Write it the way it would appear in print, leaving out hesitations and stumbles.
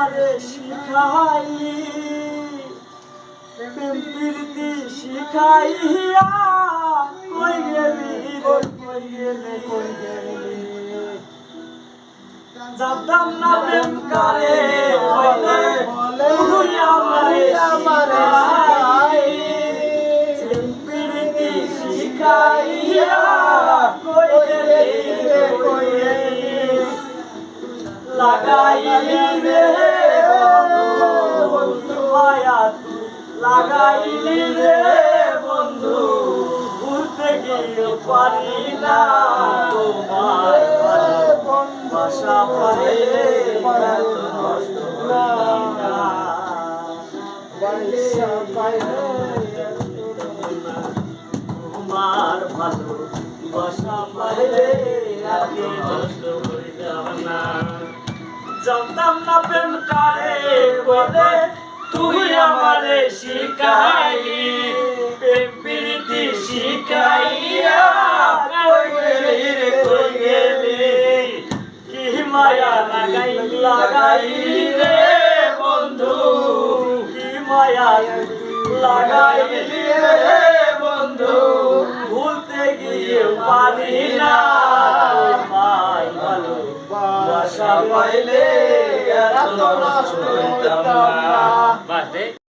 আমারে শিখাইলি প্রেম প্রীতি শিখাইয়া কই গেলি কই গেলি জানতাম না প্রেম করে বলে তুই আমারে শিখাইলি প্রেম প্রীতি শিখাইয়া কই গেলি লাগাইলি রে বন্ধু মায়া লাগাইলি রে বন্ধু ভুলতে গিয়ে পারি না তোমার ভাষা পাইলে নষ্ট না ভাষা পাইলে তোমার ভালো ভাষা পাইলে আগে নষ্ট হইতাম না জানতাম না প্রেম করে বলে তুই আমারে শিখাইলি প্রেম প্রীতি শিখাইয়া কই গেলি কি মায়া লাগাইলি রে বন্ধু কি মায়া লাগাইলি রে বন্ধু ভুলতে গিয়ে পারি না মাই ভালো ভাষা পাইলে এত নষ্ট হইতাম না।